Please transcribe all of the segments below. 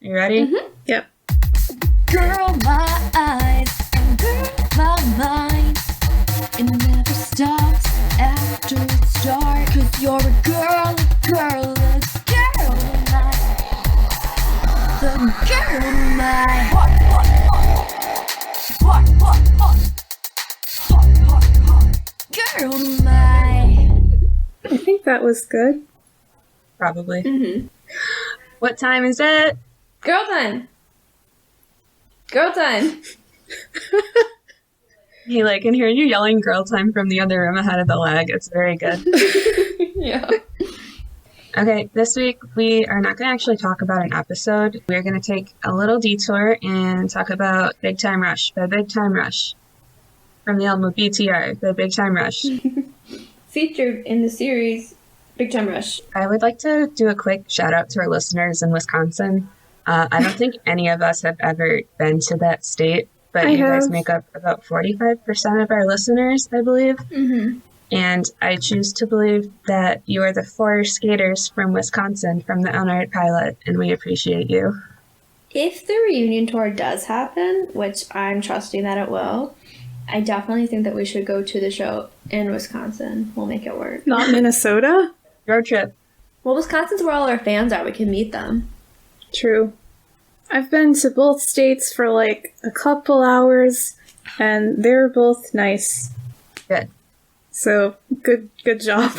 You ready? Mm-hmm. Yep. Girl, my eyes, and girl, my mind. It never stops after it starts. 'Cause you're a girl, a girl of mine. The girl of mine. Hot, hot, hot. Hot, hot, hot. Girl of mine. I think that was good. Probably. Mm-hmm. What time is it? Girl time. Girl time. Hey, I can hear you yelling girl time from the other room ahead of the lag. It's very good. Yeah. Okay, this week we are not going to actually talk about an episode. We're going to take a little detour and talk about Big Time Rush by Big Time Rush. From the album BTR by Big Time Rush. Featured in the series Big Time Rush. I would like to do a quick shout out to our listeners in Wisconsin. I don't think any of us have ever been to that state, but you guys make up about 45% of our listeners, I believe. Mm-hmm. And I choose to believe that you are the 4 skaters from Wisconsin from the Unart Pilot, and we appreciate you. If the reunion tour does happen, which I'm trusting that it will, I definitely think that we should go to the show in Wisconsin. We'll make it work. Not Minnesota? Road trip. Well, Wisconsin's where all our fans are. We can meet them. True. I've been to both states for like a couple hours, and they're both nice. Good. So, good job.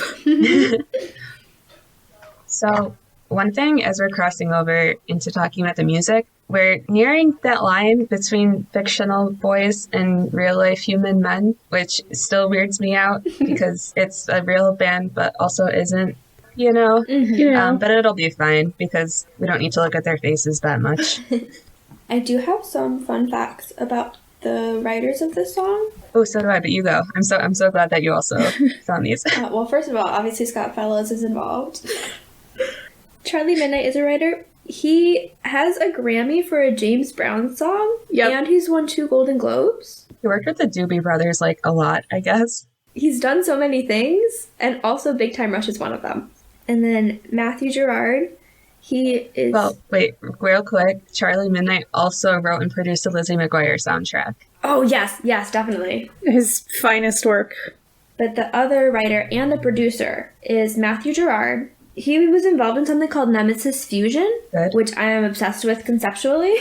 So, one thing as we're crossing over into talking about the music, we're nearing that line between fictional boys and real life human men, which still weirds me out because it's a real band, but also isn't, you know? Mm-hmm. Yeah. But it'll be fine because we don't need to look at their faces that much. I do have some fun facts about the writers of this song. Oh, so do I, but you go. I'm so glad that you also found these. Well, first of all, obviously Scott Fellows is involved. Charlie Midnight is a writer. He has a Grammy for a James Brown song. Yep. And he's won 2 Golden Globes. He worked with the Doobie Brothers a lot, I guess. He's done so many things, and also Big Time Rush is one of them. And then Matthew Gerard, he is... Well, wait, real quick. Charlie Midnight also wrote and produced the Lizzie McGuire soundtrack. Oh, yes, definitely. His finest work. But the other writer and the producer is Matthew Gerard. He was involved in something called Nemesis Fusion, Good. which I am obsessed with conceptually.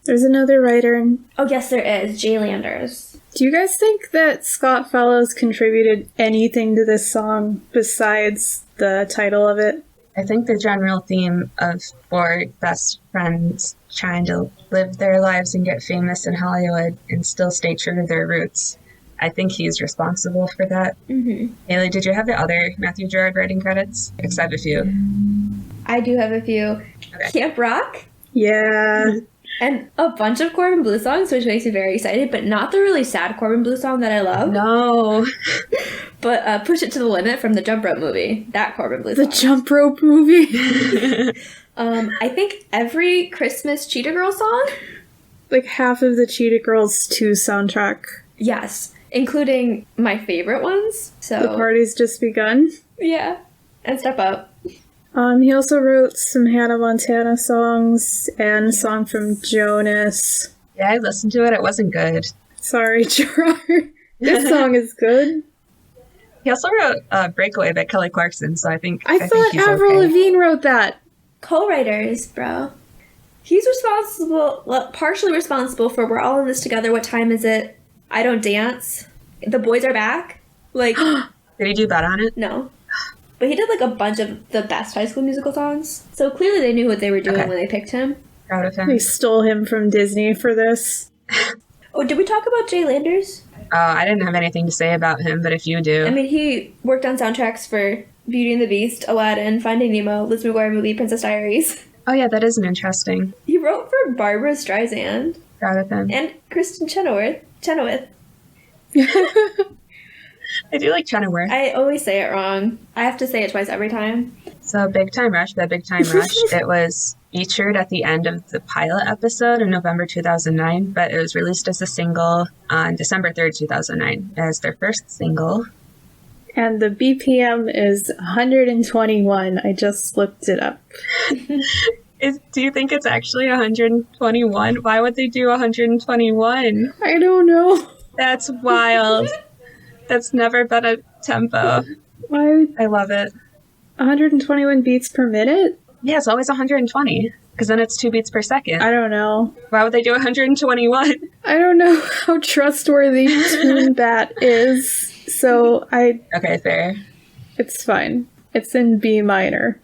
There's another writer. Oh, yes, there is. Jay Landers. Do you guys think that Scott Fellows contributed anything to this song besides the title of it? I think the general theme of 4 best friends trying to live their lives and get famous in Hollywood and still stay true to their roots. I think he's responsible for that. Mm-hmm. Haley, did you have the other Matthew Gerard writing credits? Because I have a few. I do have a few. Okay. Camp Rock. Yeah. And a bunch of Corbin Bleu songs, which makes me very excited, but not the really sad Corbin Bleu song that I love. No. But Push It to the Limit from the Jump Rope movie. That Corbin Bleu The song. Jump Rope movie. I think every Christmas Cheetah Girl song. Like half of the Cheetah Girls 2 soundtrack. Yes. Including my favorite ones. So The Party's Just Begun. yeah. And Step Up. He also wrote some Hannah Montana songs and a song from Jonas. Yeah, I listened to it. It wasn't good. Sorry, Gerard. This song is good. He also wrote Breakaway by Kelly Clarkson, so I think I think thought he's Avril okay. Lavigne wrote that. Co-writers, bro. He's partially responsible for We're All in This Together, What Time Is It? I Don't Dance. The Boys Are Back. Did he do that on it? No. But he did a bunch of the best High School Musical songs. So clearly they knew what they were doing Okay. when they picked him. Proud of him. They stole him from Disney for this. Oh, did we talk about Jay Landers? I didn't have anything to say about him, but if you do. I mean, he worked on soundtracks for Beauty and the Beast, Aladdin, Finding Nemo, Liz McGuire movie, Princess Diaries. Oh yeah, that isn't interesting. He wrote for Barbara Streisand Proud of him. and Kristen Chenoweth. I do like Chenoweth. I always say it wrong. I have to say it twice every time. So Big Time Rush, by Big Time Rush, it was featured at the end of the pilot episode in November 2009, but it was released as a single on December 3rd, 2009 as their first single. And the BPM is 121. I just looked it up. Do you think it's actually 121? Why would they do 121? I don't know. That's wild. That's never been a tempo. Why I love it. 121 beats per minute? Yeah, it's always 120 because then it's 2 beats per second. I don't know. Why would they do 121? I don't know how trustworthy TuneBat is, so Okay, fair. it's fine. It's in B minor.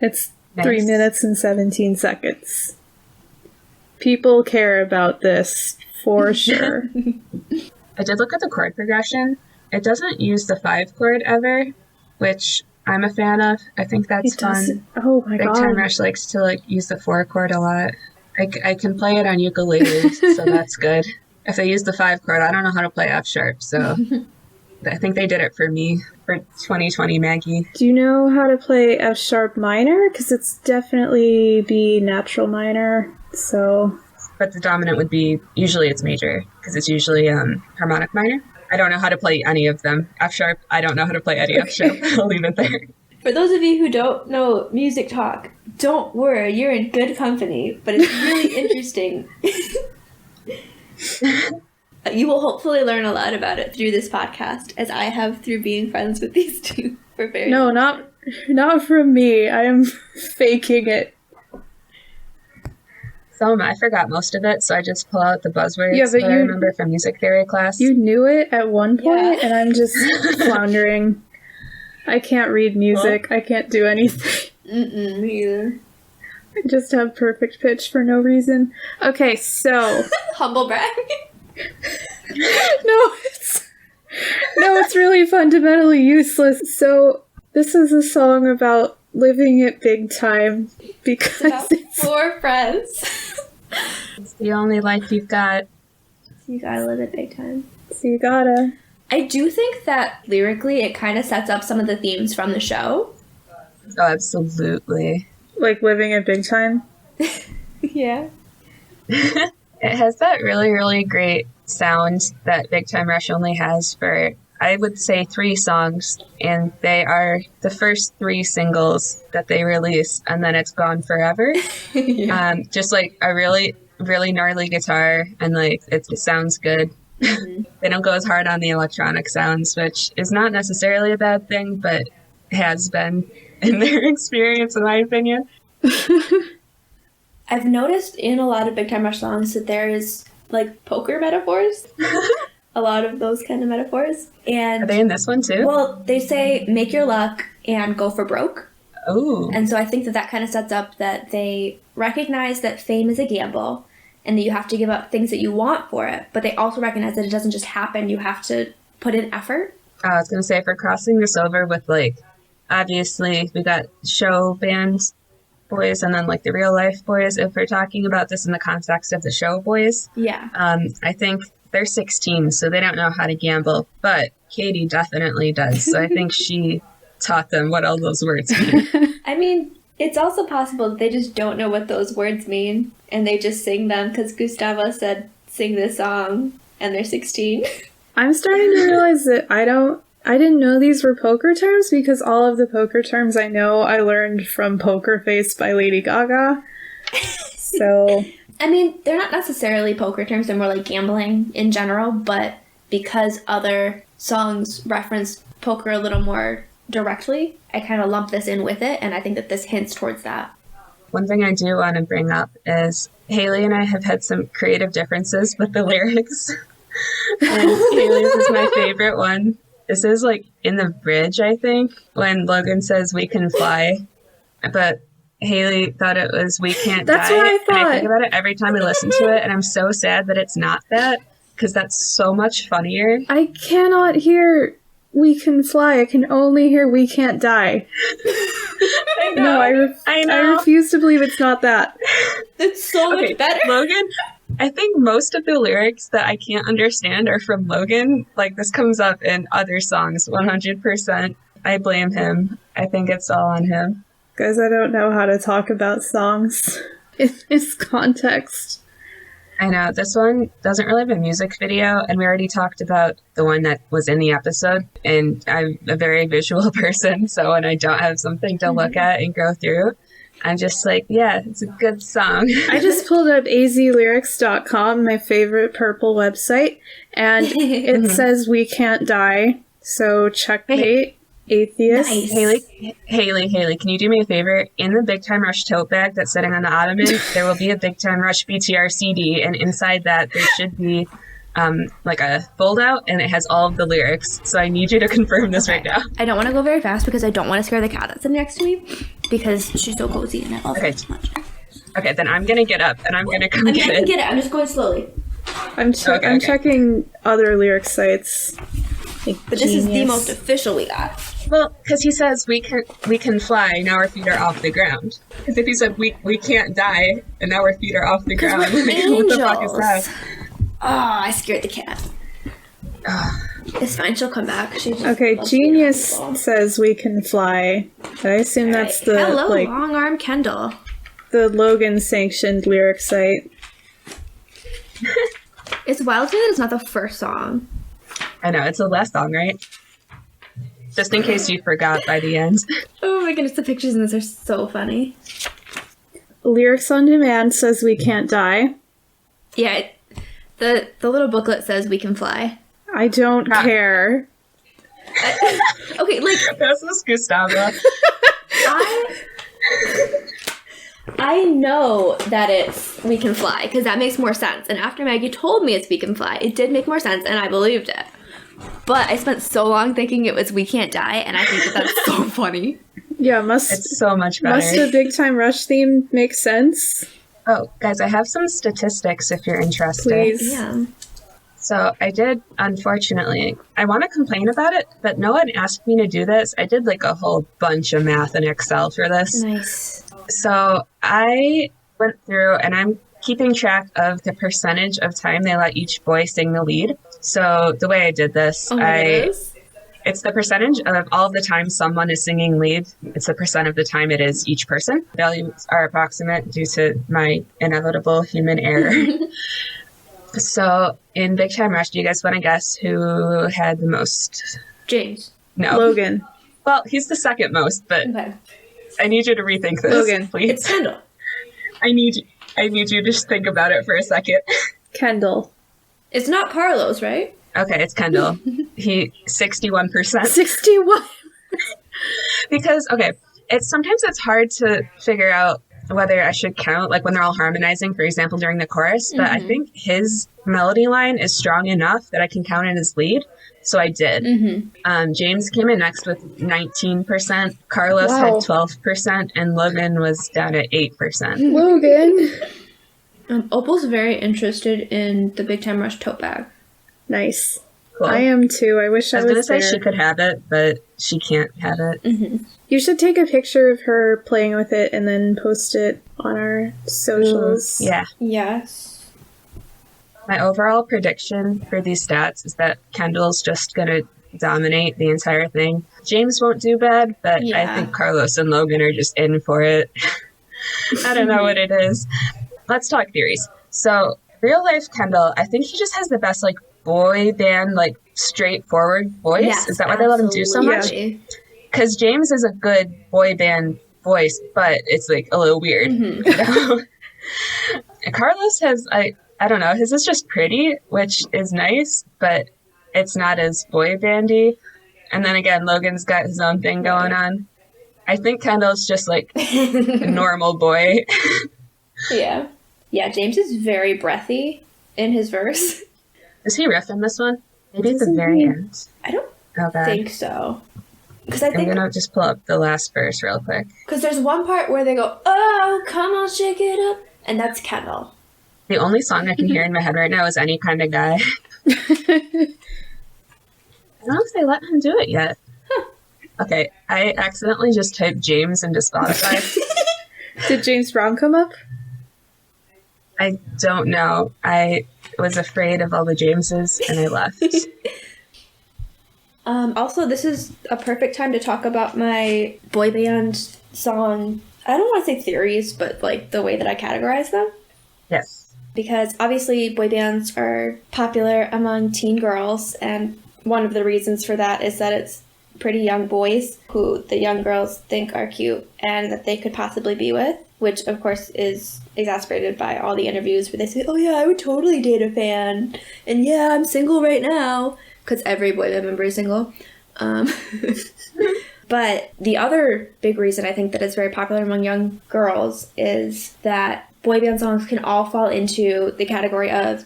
It's Nice. 3 minutes and 17 seconds. People care about this for sure. I did look at the chord progression. It doesn't use the 5 chord ever, which I'm a fan of. I think that's It does- fun. Oh my Big god. Time Rush likes to use the 4 chord a lot. I can play it on ukulele, so that's good. If they use the 5 chord, I don't know how to play F sharp, so I think they did it for me for 2020 Maggie. Do you know how to play F sharp minor? Because it's definitely B natural minor. So But the dominant would be, usually it's major, because it's usually harmonic minor. I don't know how to play any of them. F sharp, I don't know how to play any F sharp. I'll leave it there. For those of you who don't know music talk, don't worry, you're in good company, but it's really interesting. You will hopefully learn a lot about it through this podcast, as I have through being friends with these two for very no, not from me. I am faking it. So I forgot most of it, so I just pull out the buzzwords Yeah, but that I you- remember from music theory class. You knew it at one point, Yeah. and I'm just floundering. I can't read music. I can't do anything. Me either. I just have perfect pitch for no reason. Okay, so Humble brag. it's really fundamentally useless. So this is a song about living it big time because About it's 4 friends. It's the only life you've got. You gotta live it big time. so you gotta. I do think that lyrically it kind of sets up some of the themes from the show. Oh, absolutely. Like living it big time. Yeah. It has that really, really great sound that Big Time Rush only has for, I would say, 3 songs, and they are the first 3 singles that they release, and then it's gone forever. Yeah. Just like a really, really gnarly guitar, and it sounds good. They don't go as hard on the electronic sounds, which is not necessarily a bad thing, but has been in their experience, in my opinion. I've noticed in a lot of Big Time Rush songs that there is poker metaphors. A lot of those kind of metaphors. Are And they in this one too? well, they say make your luck and go for broke. Oh, And so I think that kind of sets up that they recognize that fame is a gamble and that you have to give up things that you want for it. But they also recognize that it doesn't just happen. You have to put in effort. I was going to say, if we're crossing this over with, obviously, we got show band boys and then, the real life boys. If we're talking about this in the context of the show boys, Yeah. I think they're 16, so they don't know how to gamble. But Katie definitely does. So I think she taught them what all those words mean. I mean, it's also possible that they just don't know what those words mean and they just sing them because Gustavo said, sing this song, and they're 16. I'm starting to realize that I didn't know these were poker terms because all of the poker terms I know I learned from Poker Face by Lady Gaga. So I mean, they're not necessarily poker terms, they're more like gambling in general, but because other songs reference poker a little more directly, I kind of lump this in with it, and I think that this hints towards that. One thing I do want to bring up is Haley and I have had some creative differences with the lyrics. And Haley's is my favorite one. This is in the bridge, I think, when Logan says we can fly. But Haley thought it was we can't That's die. what I And I thought. think about it every time I listen to it, and I'm so sad that it's not that, because that's so much funnier. I cannot hear we can fly. I can only hear we can't die. I know. No, I I know. refuse to believe it's not that. It's so Okay, much better! Logan, I think most of the lyrics that I can't understand are from Logan. This comes up in other songs 100%. I blame him. I think it's all on him. Guys, I don't know how to talk about songs in this context. I know. This one doesn't really have a music video, and we already talked about the one that was in the episode, and I'm a very visual person, so when I don't have something to look at and go through, I'm just like, yeah, it's a good song. I just pulled up azlyrics.com, my favorite purple website, and it says we can't die. So checkmate, atheist. Nice. Haley, can you do me a favor? In the Big Time Rush tote bag that's sitting on the ottoman, there will be a Big Time Rush BTR CD, and inside that there should be like a fold out, and it has all of the lyrics. So I need you to confirm this right now. I don't want to go very fast because I don't want to scare the cat that's sitting next to me because she's so cozy and I love her so much. Okay, then I'm gonna get up and I'm gonna come I get can it. get it. I'm just going slowly. I'm Okay. checking other lyric sites. Like But this is the Genius. most official we got. Well, because he says we can fly, now our feet are off the ground. Because if he said we can't die, and now our feet are off the ground, we're what the fuck is that? Oh, I scared the cat. It's fine. She'll come back. She just Okay, loves being Genius comfortable. says we can fly. I assume that's the Hello, like long arm Kendall. the Logan sanctioned lyric site. It's wild to me that it's not the first song. I know, it's the last song, right? Just in case you forgot by the end. Oh my goodness, the pictures in this are so funny. Lyrics on Demand says we can't die. Yeah, the little booklet says we can fly. I don't care. Okay, like This is Gustavo. I know that it's we can fly because that makes more sense. And after Maggie told me it's we can fly, it did make more sense and I believed it. But I spent so long thinking it was we can't die, and I think that that's so funny. Yeah, It's so much better. must a Big Time Rush theme make sense? Oh, guys, I have some statistics if you're interested. Please. Yeah. So I did, unfortunately, I want to complain about it, but no one asked me to do this. I did like a whole bunch of math in Excel for this. Nice. So I went through and I'm keeping track of the percentage of time they let each boy sing the lead. So the way I did this, Oh my goodness. it's the percentage of all the time someone is singing lead. It's the percent of the time it is each person. Values are approximate due to my inevitable human error. So in Big Time Rush, do you guys want to guess who had the most? James. No. Logan. Well, he's the second most, but Okay. I need you to rethink this, Logan. please. It's Kendall. I need you to just think about it for a second. Kendall. It's not Carlos, right? Okay, it's Kendall. He 61%. 61. Because sometimes it's hard to figure out whether I should count like when they're all harmonizing, for example, during the chorus. But I think his melody line is strong enough that I can count it as lead. So I did. James came in next with 19%. Carlos Wow. had 12%, and Logan was down at 8%. Logan. Opal's very interested in the Big Time Rush tote bag. Nice. Cool. I am too. I wish I I was gonna was say there. she could have it, but she can't have it. You should take a picture of her playing with it and then post it on our socials. Yeah. Yes. My overall prediction for these stats is that Kendall's just gonna dominate the entire thing. James won't do bad, but I Yeah. think Carlos and Logan are just in for it. I don't know what it is. Let's talk theories. So, real life Kendall, I think he just has the best like boy band, like straightforward voice. Yes, Is that why they let him do so much? absolutely. Because James is a good boy band voice, but it's like a little weird. You know? And Carlos has, I don't know, his is just pretty, which is nice, but it's not as boy bandy. And then again, Logan's got his own thing going on. I think Kendall's just like a normal boy. Yeah. Yeah, James is very breathy in his verse. Is he riff in this one? Maybe at the Doesn't very he? end. I don't Oh god. think so. Because I I'm think gonna just pull up the last verse real quick. because there's one part where they go, "Oh, come on, shake it up," and that's Kendall. The only song I can hear in my head right now is Any Kind of Guy. I don't know if they let him do it yet. Okay, I accidentally just typed James into Spotify. Did James Brown come up? I don't know. I was afraid of all the Jameses and I left. Also, this is a perfect time to talk about my boy band song. I don't want to say theories, but like the way that I categorize them. Yes. Because obviously boy bands are popular among teen girls, and one of the reasons for that is that it's pretty young boys who the young girls think are cute and that they could possibly be with, which of course is exacerbated by all the interviews where they say, oh yeah, I would totally date a fan, and yeah, I'm single right now, because every boy band member is single. But the other big reason I think that it's very popular among young girls is that boy band songs can all fall into the category of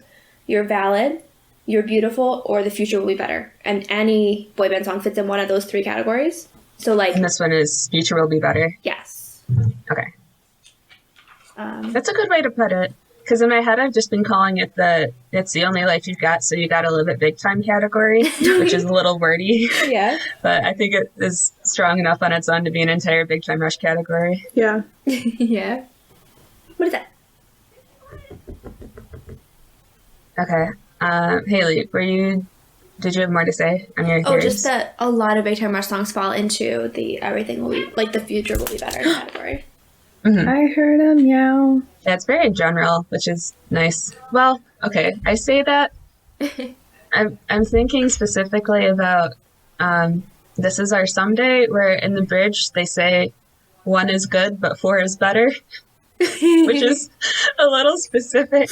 you're valid, you're beautiful, or the future will be better. And any boy band song fits in one of those three categories. So like, And this one is Future Will Be Better. yes. Okay. That's a good way to put it. Because in my head, I've just been calling it it's the only life you've got, so you gotta live it big time category, which is a little wordy. Yeah. But I think it is strong enough on its own to be an entire big time rush category. Yeah. Yeah. What is that? Okay. Haley, did you have more to say on your Oh, theories? just that a lot of Big Time Rush songs fall into the everything will be, like the future will be better category. I heard a meow. Yeah, it's very general, which is nice. Well, okay, I say that. I'm thinking specifically about This Is Our Someday, where in the bridge they say 1 is good, but 4 is better, which is a little specific.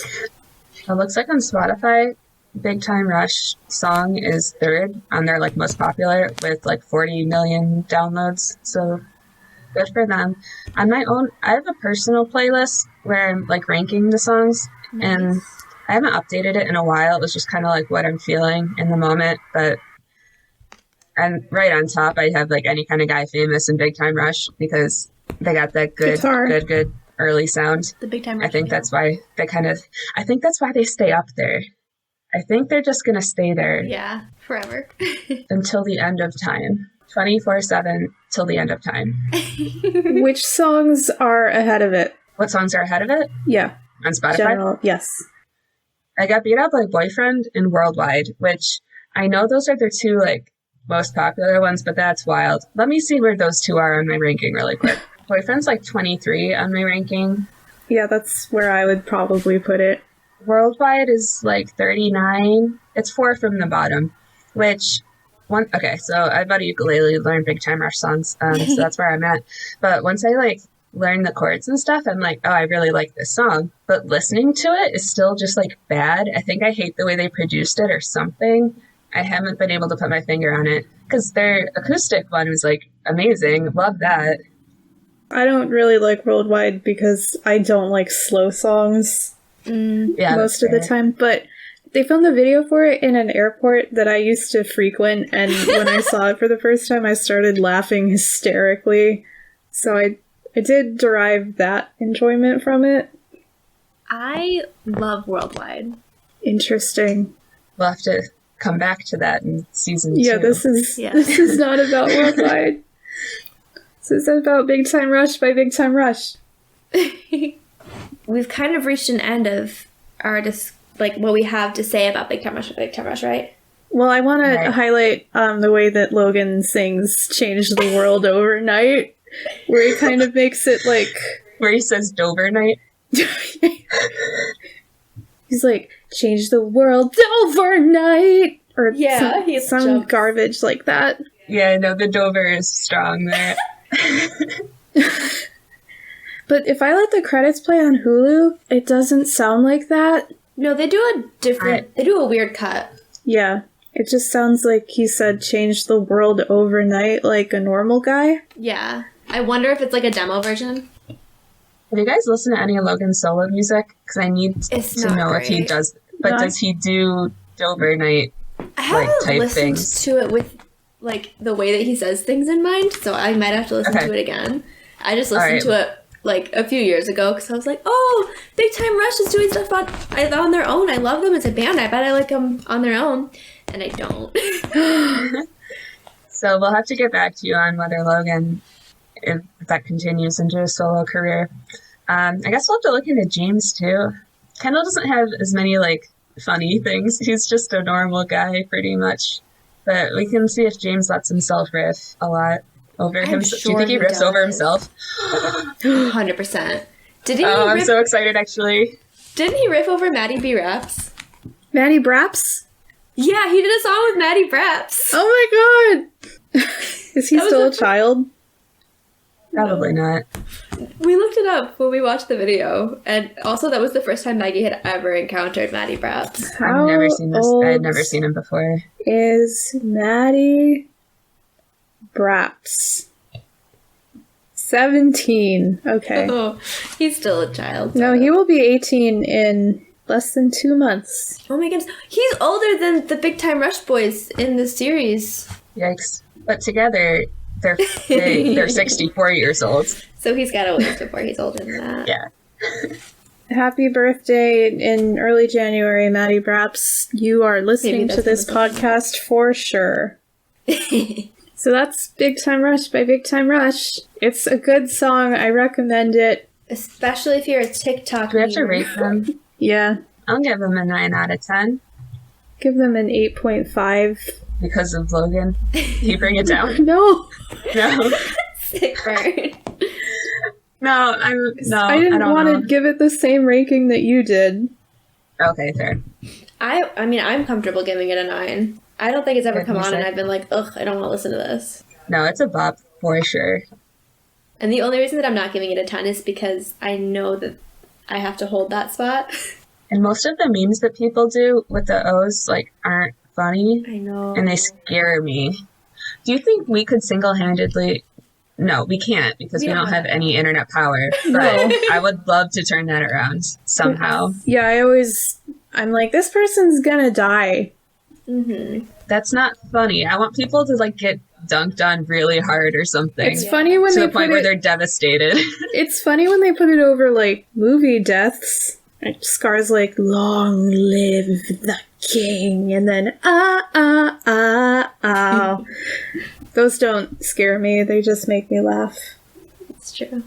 It looks like on Spotify, Big Time Rush song is 3rd on their like most popular with like 40 million downloads. So good for them. On my own, I have a personal playlist where I'm like ranking the songs, and I haven't updated it in a while. It was just kind of like what I'm feeling in the moment. But and right on top, I have like Any Kind of Guy Famous and Big Time Rush because they got that good, Guitar. good early sound. The Big Time Rush. I think that's why they stay up there. I think they're just gonna stay there Yeah, forever. until the end of time. 24/7 till the end of time. Which songs are ahead of it? What songs are ahead of it Yeah. on Spotify? General. Yes. I got beat out by Boyfriend and Worldwide, which I know those are their two like most popular ones, but that's wild. Let me see where those two are on my ranking really quick. Boyfriend's like 23 on my ranking. Yeah, that's where I would probably put it. Worldwide is like 39. It's 4 from the bottom, which okay, so I bought a ukulele to learn Big Time Rush songs, so that's where I'm at. But once I like learn the chords and stuff, I'm like, oh, I really like this song. But listening to it is still just like bad. I think I hate the way they produced it or something. I haven't been able to put my finger on it because their acoustic one was like amazing. Love that. I don't really like Worldwide because I don't like slow songs Yeah, most that's of the fair. time, but they filmed a video for it in an airport that I used to frequent, and when I saw it for the first time, I started laughing hysterically. So I did derive that enjoyment from it. I love Worldwide. Interesting. We'll have to come back to that in season 2. Yeah, this is Yeah. this is not about Worldwide. This is about Big Time Rush by Big Time Rush. We've kind of reached an end of our what we have to say about Big Time Rush, right? Well, I want Right. to highlight the way that Logan sings "Change the World Overnight," where he kind of makes it like Where he says Dover Night. he's like, "Change the world overnight," or Yeah, he some jumps. garbage like that. Yeah, I know the Dover is strong there. But if I let the credits play on Hulu, it doesn't sound like that. No, they do a different. They do a weird cut. Yeah, it just sounds like he said "change the world overnight" like a normal guy. Yeah, I wonder if it's like a demo version. Have you guys listened to any of Logan's solo music? Because I need It's to not know if he great. does. But Not- does he do Dover Night? I haven't type listened things. to it with like the way that he says things in mind, so I might have to listen Okay. to it again. I just listened Alright. to it like a few years ago because I was like, "Oh, Big Time Rush is doing stuff on their own. I love them as a band. I bet I like them on their own," and I don't. So we'll have to get back to you on whether Logan, if that continues into a solo career. I guess we'll have to look into James too. Kendall doesn't have as many like funny things. He's just a normal guy pretty much. But we can see if James lets himself riff a lot over I'm himself. Do sure you think he he riffs over does. himself? 100%. Didn't Oh, I'm riff? so excited actually. Didn't he riff over Maddie B. Raps? Maddie Braps? Yeah, he did a song with Maddie Braps. Oh my god! Is he That was still a the- child? Probably not. We looked it up when we watched the video, and also that was the first time Maggie had ever encountered Maddie Braps. How I've never seen this. I had never old seen him before. is Maddie Braps? 17. Okay. Oh, he's still a child. No, he will be 18 in less than 2 months. Oh my goodness, he's older than the Big Time Rush boys in the series. Yikes! But together, they're 64 years old. So he's got a ways before he's older than that. Yeah. Happy birthday in early January, Maddie Braps. You are listening Maybe to that's this what podcast for sure. So that's Big Time Rush by Big Time Rush. It's a good song. I recommend it. Especially if you're a TikTok. Do we have to user. rate them? Yeah. I'll give them a 9 out of 10 Give them an 8.5. because of Logan. Can you bring it down? No. No. Sick burn. No, I didn't don't want know. to give it the same ranking that you did. Okay, fair. I mean, I'm comfortable giving it a 9. I don't think it's ever Good come on and music. I've been like, ugh, I don't want to listen to this. No, it's a bop for sure. And the only reason that I'm not giving it a 10 is because I know that I have to hold that spot. And most of the memes that people do with the O's like aren't funny, I know. and they scare me. Do you think we could single-handedly? No, we can't because we don't have any internet power. But No. I would love to turn that around somehow. Yeah, I'm like, this person's gonna die. Mm-hmm. That's not funny. I want people to like get dunked on really hard or something. It's Yeah. funny when To they the point put where it. they're devastated. It's funny when they put it over like movie deaths. Like, Scar's like, "Long live the king," and then Those don't scare me. They just make me laugh. It's true.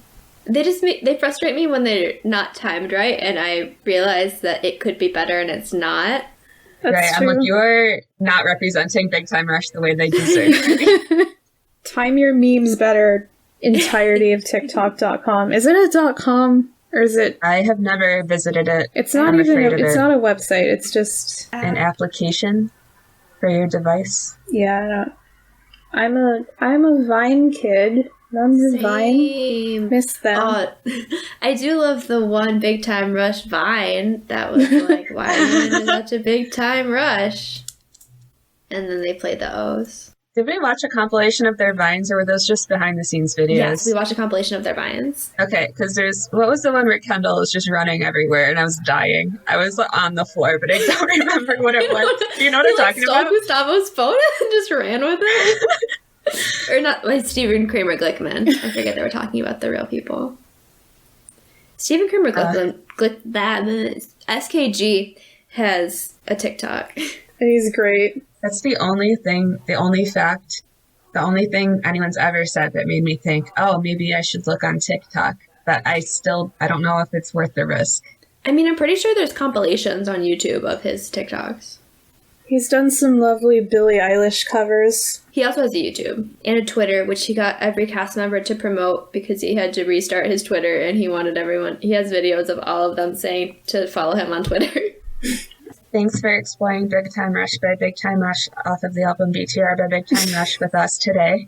They frustrate me when they're not timed right, and I realize that it could be better and it's not. That's Right. I'm true. like, you're not representing Big Time Rush the way they deserve. Time your memes better. Entirety of TikTok.com. Is it a .com or is it? I have never visited it. It's not I'm even. afraid of It's it. not a website. It's just. An application for your device. Yeah. I don't, I'm a Vine kid. Remember Vine? Same. Miss them. Oh, I do love the one Big Time Rush Vine that was like, why are you in such a Big Time Rush? And then they played the O's. Did we watch a compilation of their vines, or were those just behind the scenes videos? Yes, we watched a compilation of their Vines. Okay, because what was the one where Kendall was just running everywhere and I was dying? I was on the floor, but I don't remember what it was. Do you know what I'm talking stole about? Gustavo's phone and just ran with it. Or not, like Stephen Kramer Glickman. I forget they were talking about the real people. Stephen Kramer Glickman, SKG has a TikTok. He's great. That's the only thing, the only thing anyone's ever said that made me think, oh, maybe I should look on TikTok. But I don't know if it's worth the risk. I mean, I'm pretty sure there's compilations on YouTube of his TikToks. He's done some lovely Billie Eilish covers. He also has a YouTube and a Twitter, which he got every cast member to promote because he had to restart his Twitter and he wanted everyone. He has videos of all of them saying to follow him on Twitter. Thanks for exploring Big Time Rush by Big Time Rush off of the album BTR by Big Time Rush with us today.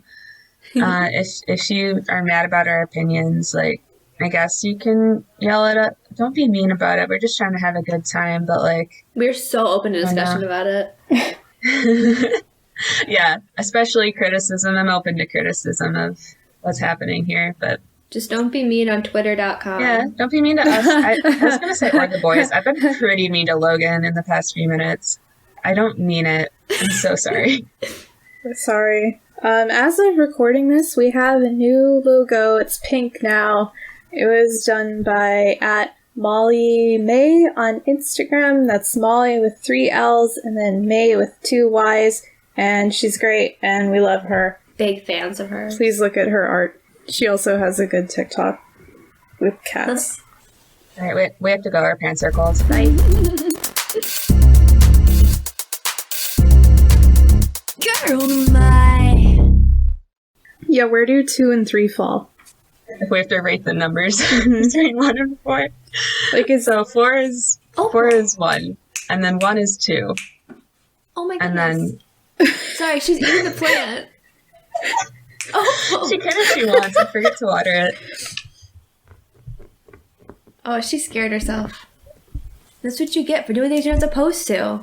If you are mad about our opinions, like, I guess you can yell at us. Don't be mean about it. We're just trying to have a good time, but like, We're so open to discussion about it. yeah, especially criticism. I'm open to criticism of what's happening here, but Just don't be mean on Twitter.com. yeah, don't be mean to us. I was going to say, or the boys. I've been pretty mean to Logan in the past few minutes. I don't mean it. I'm so sorry. Sorry. As of recording this, we have a new logo. It's pink now. It was done by @Molly May on Instagram. That's Molly with 3 L's and then May with 2 Y's. And she's great and we love her. Big fans of her. Please look at her art. She also has a good TikTok with cats. All right, we have to go. Our pants are cold. Bye. Girl, my. Yeah, where do 2 and 3 fall? If we have to rate the numbers between 1 and 4. Like, is So 4 is Oh. 1, and then 1 is 2, Oh my and goodness. then Sorry, she's eating the plant. Oh, She can if she wants. I forget to water it. oh, she scared herself. That's what you get for doing things you're not supposed to.